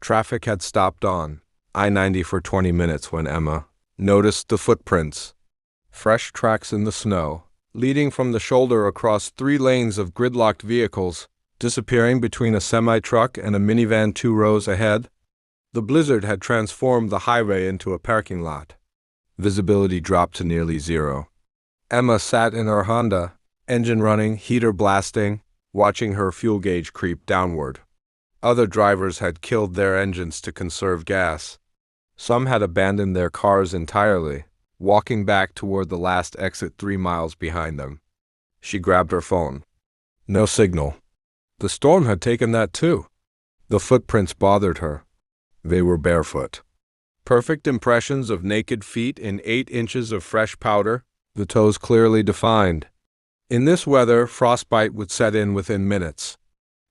Traffic had stopped on I-90 for 20 minutes when Emma noticed the footprints. Fresh tracks in the snow, leading from the shoulder across 3 lanes of gridlocked vehicles, disappearing between a semi-truck and a minivan 2 rows ahead. The blizzard had transformed the highway into a parking lot. Visibility dropped to nearly zero. Emma sat in her Honda, engine running, heater blasting, watching her fuel gauge creep downward. Other drivers had killed their engines to conserve gas. Some had abandoned their cars entirely, walking back toward the last exit 3 miles behind them. She grabbed her phone. No signal. The storm had taken that too. The footprints bothered her. They were barefoot. Perfect impressions of naked feet in 8 inches of fresh powder, the toes clearly defined. In this weather, frostbite would set in within minutes.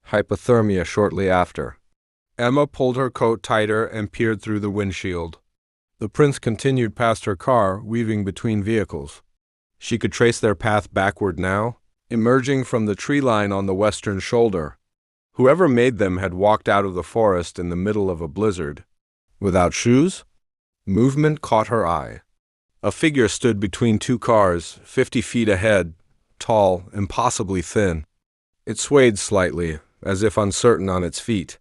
Hypothermia shortly after. Emma pulled her coat tighter and peered through the windshield. The prints continued past her car, weaving between vehicles. She could trace their path backward now, emerging from the tree line on the western shoulder. Whoever made them had walked out of the forest in the middle of a blizzard. Without shoes? Movement caught her eye. A figure stood between 2 cars, 50 feet ahead, tall, impossibly thin. It swayed slightly, as if uncertain on its feet.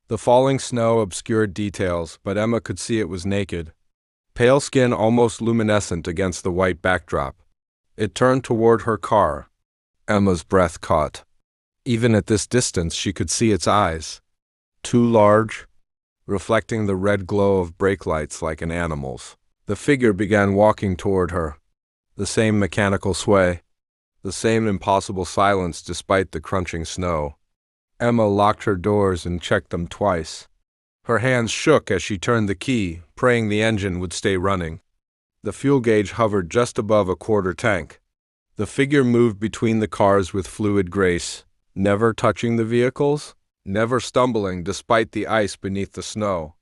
The falling snow obscured details, but Emma could see it was naked. Pale skin almost luminescent against the white backdrop. It turned toward her car. Emma's breath caught. Even at this distance, she could see its eyes. Too large, reflecting the red glow of brake lights like an animal's. The figure began walking toward her. The same mechanical sway. The same impossible silence despite the crunching snow. Emma locked her doors and checked them twice. Her hands shook as she turned the key, praying the engine would stay running. The fuel gauge hovered just above a quarter tank. The figure moved between the cars with fluid grace, never touching the vehicles, never stumbling despite the ice beneath the snow.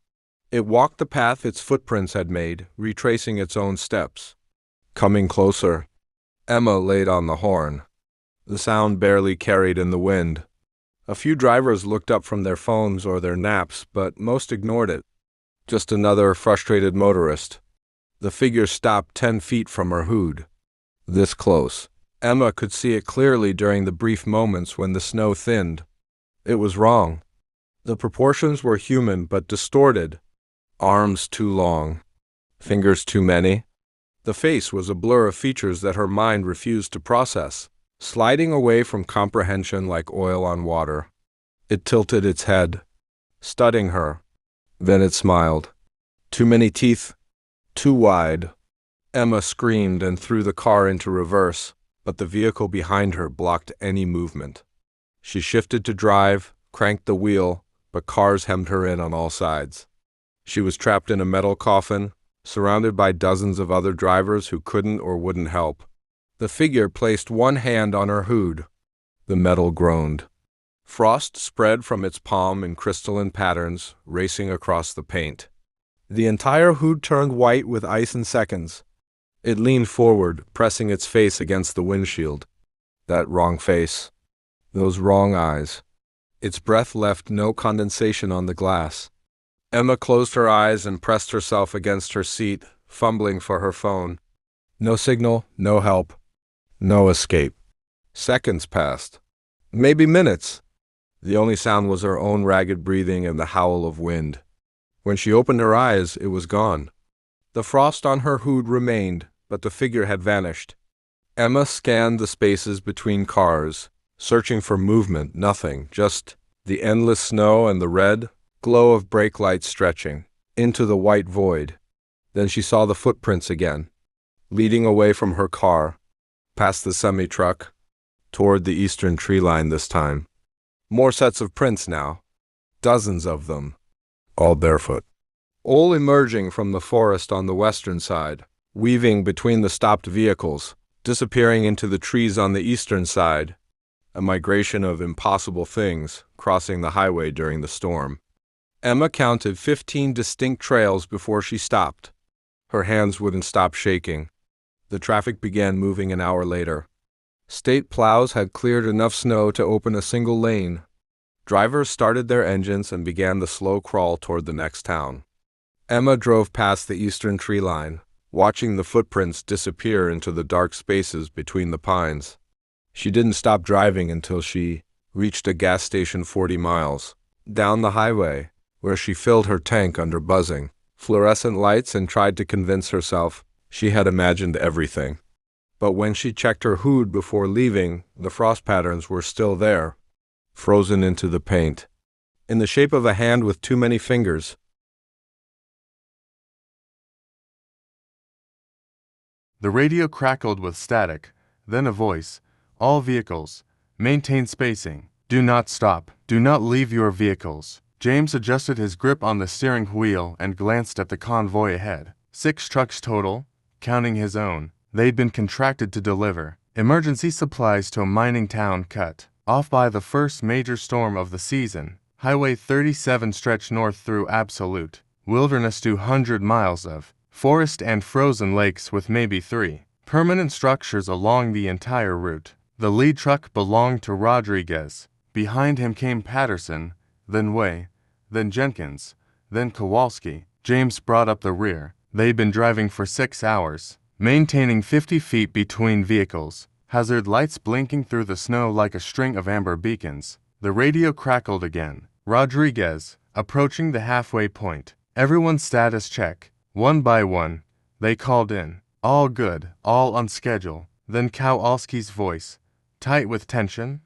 It walked the path its footprints had made, retracing its own steps. Coming closer. Emma laid on the horn. The sound barely carried in the wind. A few drivers looked up from their phones or their naps, but most ignored it. Just another frustrated motorist. The figure stopped 10 feet from her hood. This close. Emma could see it clearly during the brief moments when the snow thinned. It was wrong. The proportions were human but distorted. Arms too long. Fingers too many. The face was a blur of features that her mind refused to process, sliding away from comprehension like oil on water. It tilted its head, studying her. Then it smiled. Too many teeth. Too wide. Emma screamed and threw the car into reverse, but the vehicle behind her blocked any movement. She shifted to drive, cranked the wheel, but cars hemmed her in on all sides. She was trapped in a metal coffin, surrounded by dozens of other drivers who couldn't or wouldn't help. The figure placed one hand on her hood. The metal groaned. Frost spread from its palm in crystalline patterns, racing across the paint. The entire hood turned white with ice in seconds. It leaned forward, pressing its face against the windshield. That wrong face. Those wrong eyes. Its breath left no condensation on the glass. Emma closed her eyes and pressed herself against her seat, fumbling for her phone. No signal, no help, no escape. Seconds passed. Maybe minutes. The only sound was her own ragged breathing and the howl of wind. When she opened her eyes, it was gone. The frost on her hood remained, but the figure had vanished. Emma scanned the spaces between cars, searching for movement, nothing, just the endless snow and the red glow of brake lights stretching into the white void. Then she saw the footprints again, leading away from her car, past the semi-truck, toward the eastern tree line this time. More sets of prints now, dozens of them, all barefoot. All emerging from the forest on the western side, weaving between the stopped vehicles, disappearing into the trees on the eastern side. A migration of impossible things crossing the highway during the storm. Emma counted 15 distinct trails before she stopped. Her hands wouldn't stop shaking. The traffic began moving an hour later. State plows had cleared enough snow to open a single lane. Drivers started their engines and began the slow crawl toward the next town. Emma drove past the eastern tree line, watching the footprints disappear into the dark spaces between the pines. She didn't stop driving until she reached a gas station 40 miles down the highway, where she filled her tank under buzzing fluorescent lights and tried to convince herself she had imagined everything. But when she checked her hood before leaving, the frost patterns were still there, frozen into the paint, in the shape of a hand with too many fingers. The radio crackled with static, then a voice. All vehicles, maintain spacing. Do not stop. Do not leave your vehicles. James adjusted his grip on the steering wheel and glanced at the convoy ahead. 6 trucks total, counting his own. They'd been contracted to deliver emergency supplies to a mining town cut off by the first major storm of the season. Highway 37 stretched north through absolute wilderness, 200 miles of forest and frozen lakes with maybe 3 permanent structures along the entire route. The lead truck belonged to Rodriguez. Behind him came Patterson, then Way, then Jenkins, then Kowalski. James brought up the rear. They'd been driving for 6 hours, maintaining 50 feet between vehicles, hazard lights blinking through the snow like a string of amber beacons. The radio crackled again. Rodriguez, approaching the halfway point. Everyone's status check. One by one, they called in. All good, all on schedule. Then Kowalski's voice, tight with tension.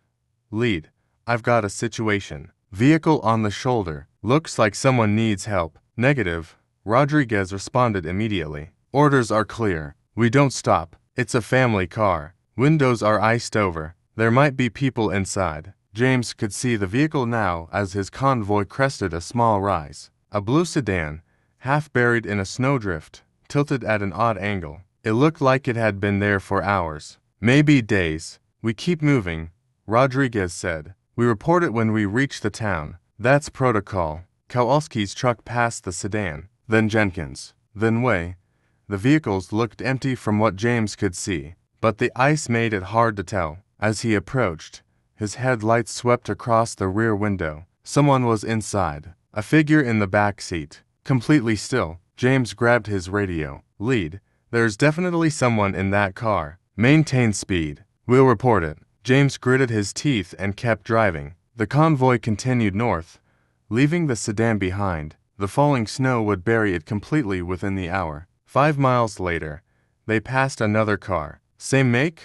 Lead, I've got a situation. Vehicle on the shoulder. Looks like someone needs help. Negative. Rodriguez responded immediately. Orders are clear. We don't stop. It's a family car. Windows are iced over. There might be people inside. James could see the vehicle now as his convoy crested a small rise. A blue sedan, half buried in a snowdrift, tilted at an odd angle. It looked like it had been there for hours, maybe days. We keep moving, Rodriguez said. We report it when we reach the town. That's protocol. Kowalski's truck passed the sedan, then Jenkins, then Way. The vehicles looked empty from what James could see, but the ice made it hard to tell. As he approached, his headlights swept across the rear window. Someone was inside, a figure in the back seat. Completely still, James grabbed his radio. Lead, there's definitely someone in that car. Maintain speed. We'll report it. James gritted his teeth and kept driving. The convoy continued north, leaving the sedan behind. The falling snow would bury it completely within the hour. 5 miles later, they passed another car. Same make,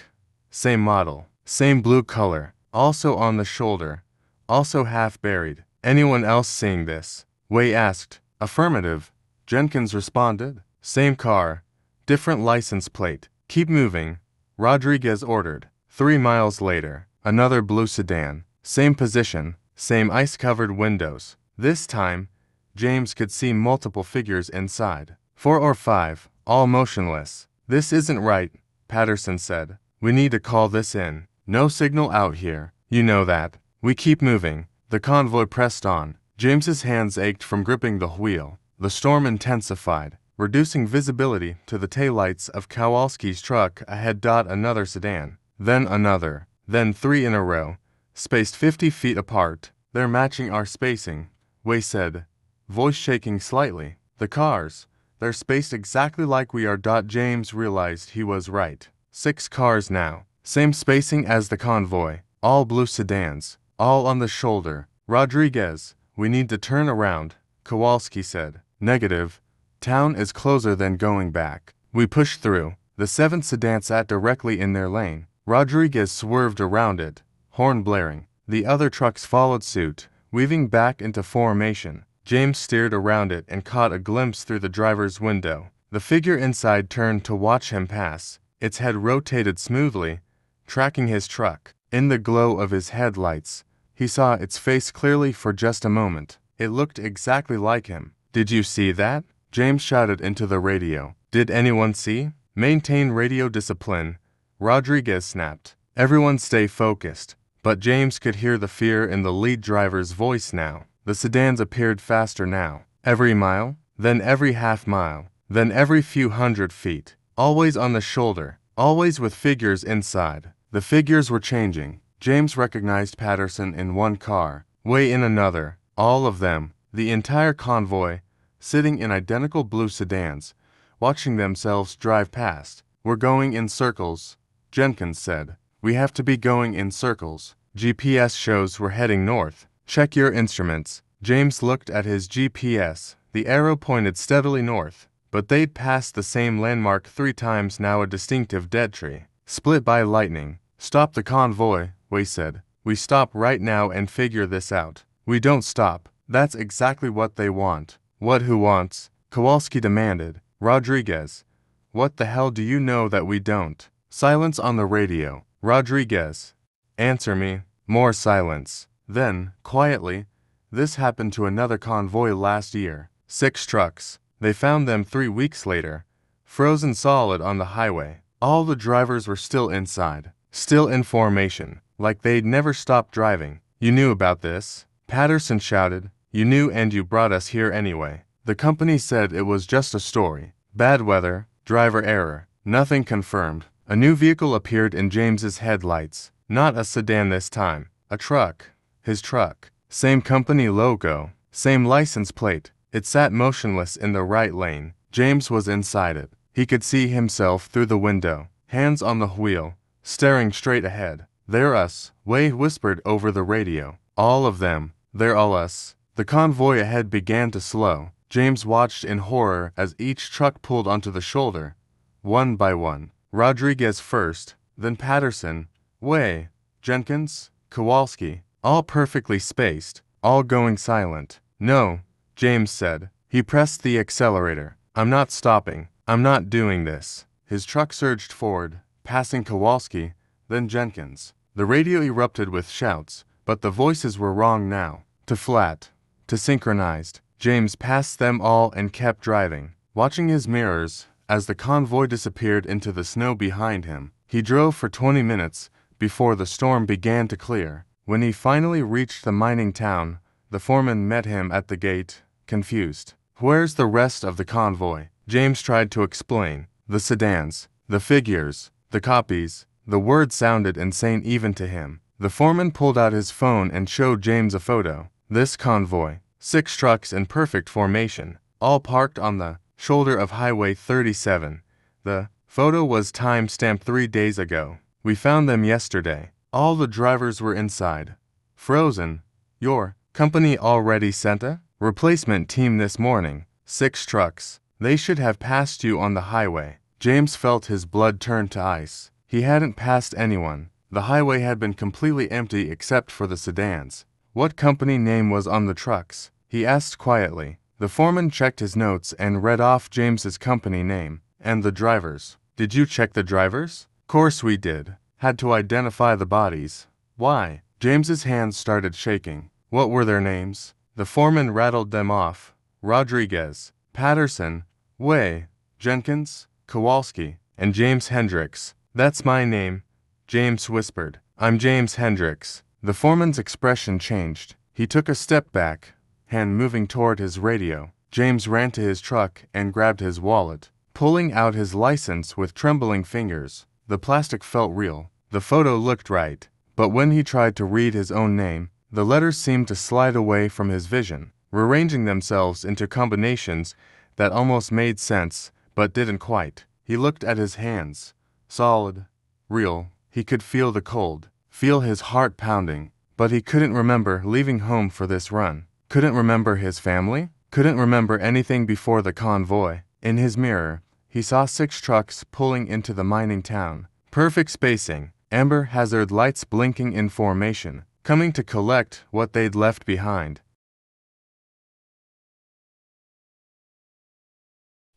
same model, same blue color, also on the shoulder, also half buried. Anyone else seeing this? Way asked. Affirmative. Jenkins responded. Same car, different license plate. Keep moving, Rodriguez ordered. 3 miles later, another blue sedan. Same position, same ice-covered windows. This time, James could see multiple figures inside. 4 or 5, all motionless. This isn't right, Patterson said. We need to call this in. No signal out here. You know that. We keep moving. The convoy pressed on. James's hands ached from gripping the wheel. The storm intensified, reducing visibility to the taillights of Kowalski's truck ahead. Another sedan, then another, then 3 in a row, spaced 50 feet apart. They're matching our spacing, Way said, voice shaking slightly. The cars, they're spaced exactly like we are. James realized he was right. 6 cars now, same spacing as the convoy, all blue sedans, all on the shoulder. Rodriguez, we need to turn around, Kowalski said. Negative. Town is closer than going back. We pushed through. The 7th sedan sat directly in their lane. Rodriguez swerved around it, horn blaring. The other trucks followed suit, weaving back into formation. James steered around it and caught a glimpse through the driver's window. The figure inside turned to watch him pass. Its head rotated smoothly, tracking his truck. In the glow of his headlights, he saw its face clearly for just a moment. It looked exactly like him. Did you see that? James shouted into the radio. Did anyone see? Maintain radio discipline, Rodriguez snapped. Everyone stay focused. But James could hear the fear in the lead driver's voice now. The sedans appeared faster now. Every mile, then every half mile, then every few hundred feet. Always on the shoulder, always with figures inside. The figures were changing. James recognized Patterson in one car, way in another. All of them, the entire convoy, sitting in identical blue sedans, watching themselves drive past. We're going in circles, Jenkins said. We have to be going in circles. GPS shows we're heading north. Check your instruments. James looked at his GPS. The arrow pointed steadily north, but they'd passed the same landmark 3 times now, a distinctive dead tree, split by lightning. Stop the convoy, Way said. We stop right now and figure this out. We don't stop. That's exactly what they want. What, who wants? Kowalski demanded. Rodriguez. What the hell do you know that we don't? Silence on the radio. Rodriguez. Answer me. More silence. Then, quietly, this happened to another convoy last year. 6 trucks. They found them 3 weeks later, frozen solid on the highway. All the drivers were still inside, still in formation, like they'd never stopped driving. You knew about this? Patterson shouted. You knew, and you brought us here anyway. The company said it was just a story. Bad weather, driver error, nothing confirmed. A new vehicle appeared in James's headlights. Not a sedan this time. A truck. His truck. Same company logo. Same license plate. It sat motionless in the right lane. James was inside it. He could see himself through the window, hands on the wheel, staring straight ahead. They're us, Way whispered over the radio. All of them. They're all us. The convoy ahead began to slow. James watched in horror as each truck pulled onto the shoulder, one by one. Rodriguez first, then Patterson, Way, Jenkins, Kowalski, all perfectly spaced, all going silent. No, James said. He pressed the accelerator. I'm not stopping. I'm not doing this. His truck surged forward, passing Kowalski, then Jenkins. The radio erupted with shouts, but the voices were wrong now. To flat. To synchronized. James passed them all and kept driving, watching his mirrors as the convoy disappeared into the snow behind him. He drove for 20 minutes before the storm began to clear. When he finally reached the mining town, the foreman met him at the gate, confused. Where's the rest of the convoy? James tried to explain. The sedans, the figures, the copies. The words sounded insane even to him. The foreman pulled out his phone and showed James a photo. This convoy, 6 trucks in perfect formation, all parked on the shoulder of Highway 37. The photo was time-stamped 3 days ago. We found them yesterday. All the drivers were inside, frozen. Your company already sent a replacement team this morning. 6 trucks. They should have passed you on the highway. James felt his blood turn to ice. He hadn't passed anyone. The highway had been completely empty except for the sedans. What company name was on the trucks? He asked quietly. The foreman checked his notes and read off James's company name. And the drivers. Did you check the drivers? Course we did. Had to identify the bodies. Why? James's hands started shaking. What were their names? The foreman rattled them off. Rodriguez, Patterson, Way, Jenkins, Kowalski, and James Hendricks. That's my name, James whispered. I'm James Hendricks. The foreman's expression changed. He took a step back, hand moving toward his radio. James ran to his truck and grabbed his wallet, pulling out his license with trembling fingers. The plastic felt real. The photo looked right. But when he tried to read his own name, the letters seemed to slide away from his vision, rearranging themselves into combinations that almost made sense, but didn't quite. He looked at his hands. Solid. Real. He could feel the cold, feel his heart pounding, but he couldn't remember leaving home for this run. Couldn't remember his family? Couldn't remember anything before the convoy. In his mirror, he saw 6 trucks pulling into the mining town. Perfect spacing, amber hazard lights blinking in formation, coming to collect what they'd left behind.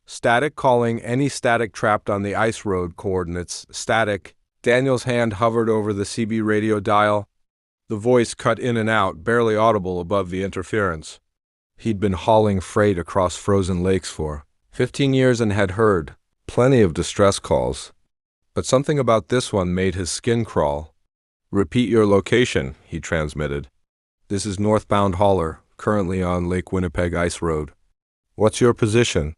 Static calling any static trapped on the ice road. Coordinates. Static. Daniel's hand hovered over the CB radio dial. The voice cut in and out, barely audible above the interference. He'd been hauling freight across frozen lakes for 15 years and had heard plenty of distress calls. But something about this one made his skin crawl. Repeat your location, he transmitted. This is northbound hauler, currently on Lake Winnipeg Ice Road. What's your position?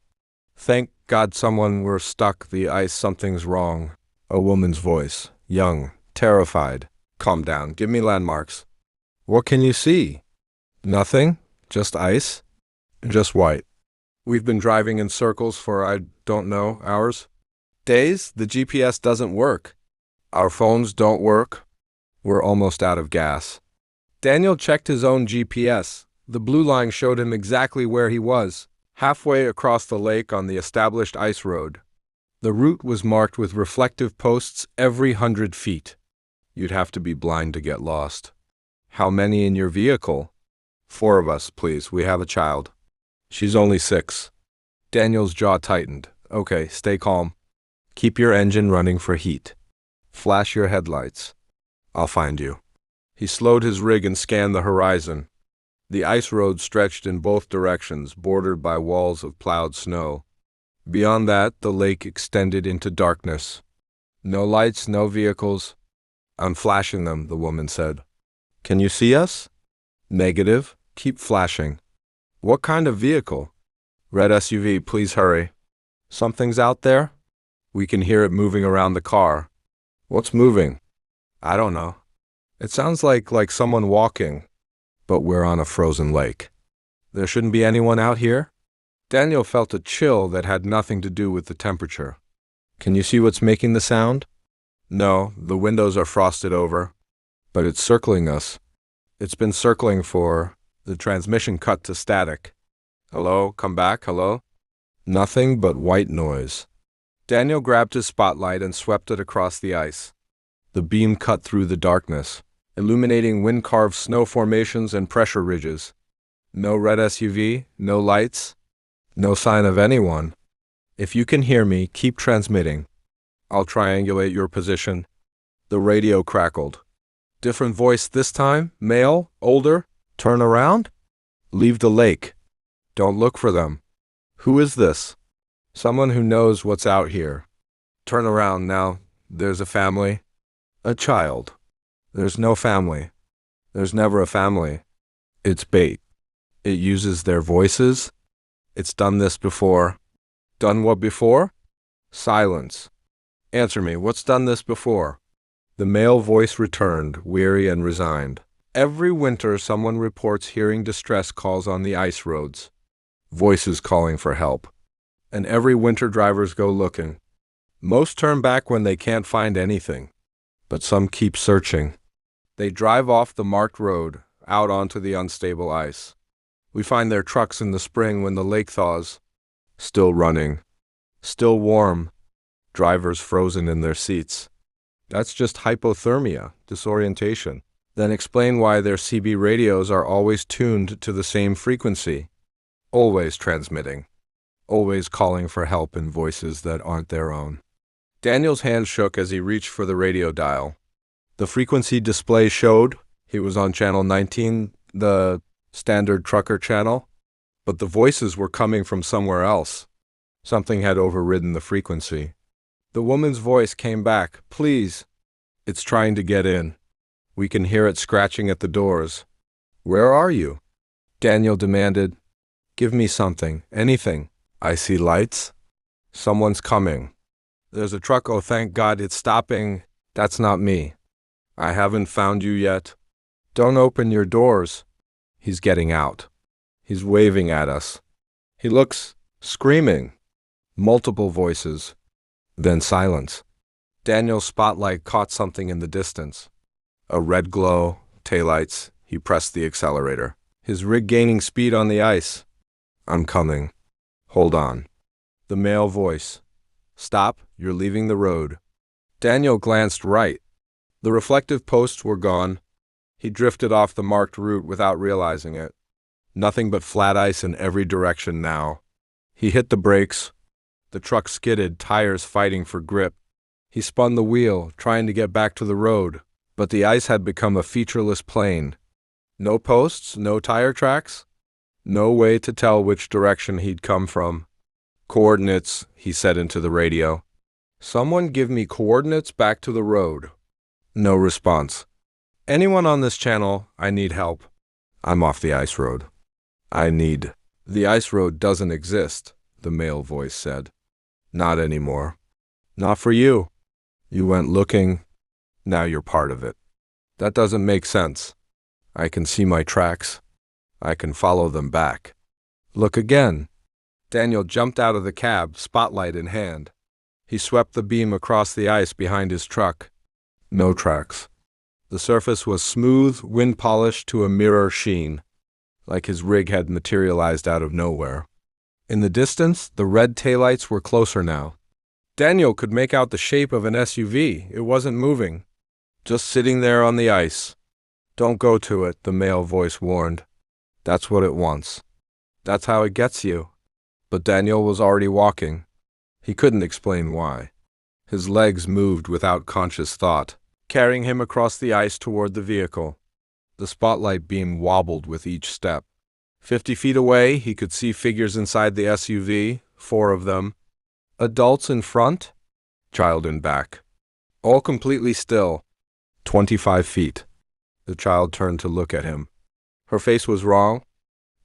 Thank God someone were stuck the ice, something's wrong. A woman's voice, young, terrified. Calm down, give me landmarks. What can you see? Nothing? Just ice? Just white. We've been driving in circles for, I don't know, hours? Days? The GPS doesn't work. Our phones don't work. We're almost out of gas. Daniel checked his own GPS. The blue line showed him exactly where he was, halfway across the lake on the established ice road. The route was marked with reflective posts every 100 feet. You'd have to be blind to get lost. How many in your vehicle? 4 of us, please. We have a child. She's only 6. Daniel's jaw tightened. Okay, stay calm. Keep your engine running for heat. Flash your headlights. I'll find you. He slowed his rig and scanned the horizon. The ice road stretched in both directions, bordered by walls of plowed snow. Beyond that, the lake extended into darkness. No lights, no vehicles. I'm flashing them, the woman said. Can you see us? Negative. Keep flashing. What kind of vehicle? Red SUV, please hurry. Something's out there? We can hear it moving around the car. What's moving? I don't know. It sounds like someone walking, but we're on a frozen lake. There shouldn't be anyone out here? Daniel felt a chill that had nothing to do with the temperature. Can you see what's making the sound? No, the windows are frosted over, but it's circling us. It's been circling for... The transmission cut to static. Hello, come back, hello? Nothing but white noise. Daniel grabbed his spotlight and swept it across the ice. The beam cut through the darkness, illuminating wind-carved snow formations and pressure ridges. No red SUV, no lights, no sign of anyone. If you can hear me, keep transmitting. I'll triangulate your position. The radio crackled. Different voice this time? Male? Older? Turn around? Leave the lake. Don't look for them. Who is this? Someone who knows what's out here. Turn around now. There's a family. A child. There's no family. There's never a family. It's bait. It uses their voices. It's done this before. Done what before? Silence. Answer me, what's done this before? The male voice returned, weary and resigned. Every winter, someone reports hearing distress calls on the ice roads. Voices calling for help. And every winter drivers go looking. Most turn back when they can't find anything. But some keep searching. They drive off the marked road, out onto the unstable ice. We find their trucks in the spring when the lake thaws. Still running. Still warm. Drivers frozen in their seats. That's just hypothermia, disorientation. Then explain why their CB radios are always tuned to the same frequency. Always transmitting. Always calling for help in voices that aren't their own. Daniel's hand shook as he reached for the radio dial. The frequency display showed he was on channel 19, the standard trucker channel, but the voices were coming from somewhere else. Something had overridden the frequency. The woman's voice came back. Please. It's trying to get in. We can hear it scratching at the doors. Where are you? Daniel demanded. Give me something, anything. I see lights. Someone's coming. There's a truck, oh thank God it's stopping. That's not me. I haven't found you yet. Don't open your doors. He's getting out. He's waving at us. He looks screaming. Multiple voices. Then silence. Daniel's spotlight caught something in the distance. A red glow, taillights. He pressed the accelerator. His rig gaining speed on the ice. I'm coming. Hold on. The male voice. Stop, you're leaving the road. Daniel glanced right. The reflective posts were gone. He drifted off the marked route without realizing it. Nothing but flat ice in every direction now. He hit the brakes. The truck skidded, tires fighting for grip. He spun the wheel, trying to get back to the road, but the ice had become a featureless plain. No posts, no tire tracks. No way to tell which direction he'd come from. Coordinates, he said into the radio. Someone give me coordinates back to the road. No response. Anyone on this channel, I need help. I'm off the ice road. The ice road doesn't exist, the male voice said. Not anymore. Not for you. You went looking. Now you're part of it. That doesn't make sense. I can see my tracks. I can follow them back. Look again. Daniel jumped out of the cab, spotlight in hand. He swept the beam across the ice behind his truck. No tracks. The surface was smooth, wind-polished to a mirror sheen, like his rig had materialized out of nowhere. In the distance, the red taillights were closer now. Daniel could make out the shape of an SUV. It wasn't moving, just sitting there on the ice. Don't go to it, the male voice warned. That's what it wants. That's how it gets you. But Daniel was already walking. He couldn't explain why. His legs moved without conscious thought, carrying him across the ice toward the vehicle. The spotlight beam wobbled with each step. 50 feet away, he could see figures inside the SUV, 4 of them. Adults in front, child in back. All completely still. 25 feet. The child turned to look at him. Her face was wrong,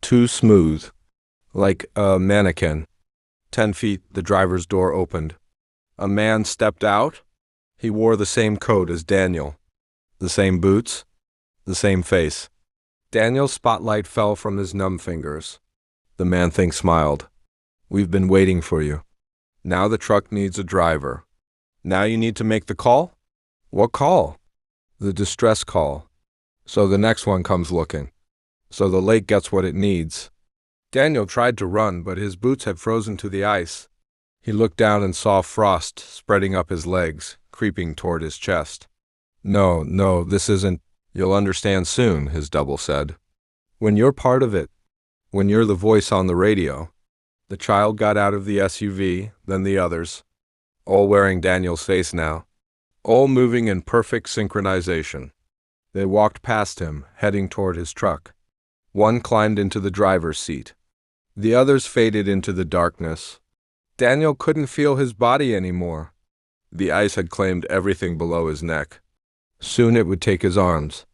too smooth, like a mannequin. 10 feet, the driver's door opened. A man stepped out. He wore the same coat as Daniel. The same boots, the same face. Daniel's spotlight fell from his numb fingers. The man-thing smiled. We've been waiting for you. Now the truck needs a driver. Now you need to make the call? What call? The distress call. So the next one comes looking. So the lake gets what it needs. Daniel tried to run, but his boots had frozen to the ice. He looked down and saw frost spreading up his legs, creeping toward his chest. No, this isn't. You'll understand soon, his double said. When you're part of it, when you're the voice on the radio. The child got out of the SUV, then the others, all wearing Daniel's face now, all moving in perfect synchronization. They walked past him, heading toward his truck. One climbed into the driver's seat. The others faded into the darkness. Daniel couldn't feel his body anymore. The ice had claimed everything below his neck. Soon it would take his arms,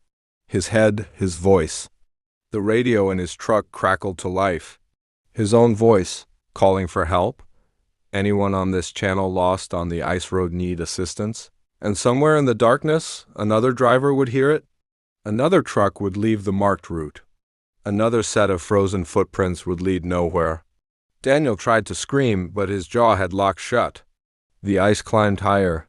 his head, his voice. The radio in his truck crackled to life. His own voice, calling for help. Anyone on this channel lost on the ice road need assistance? And somewhere in the darkness, another driver would hear it. Another truck would leave the marked route. Another set of frozen footprints would lead nowhere. Daniel tried to scream, but his jaw had locked shut. The ice climbed higher.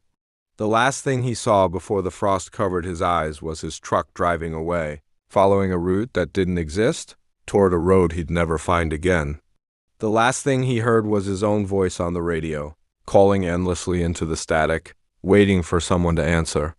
The last thing he saw before the frost covered his eyes was his truck driving away, following a route that didn't exist, toward a road he'd never find again. The last thing he heard was his own voice on the radio, calling endlessly into the static, waiting for someone to answer.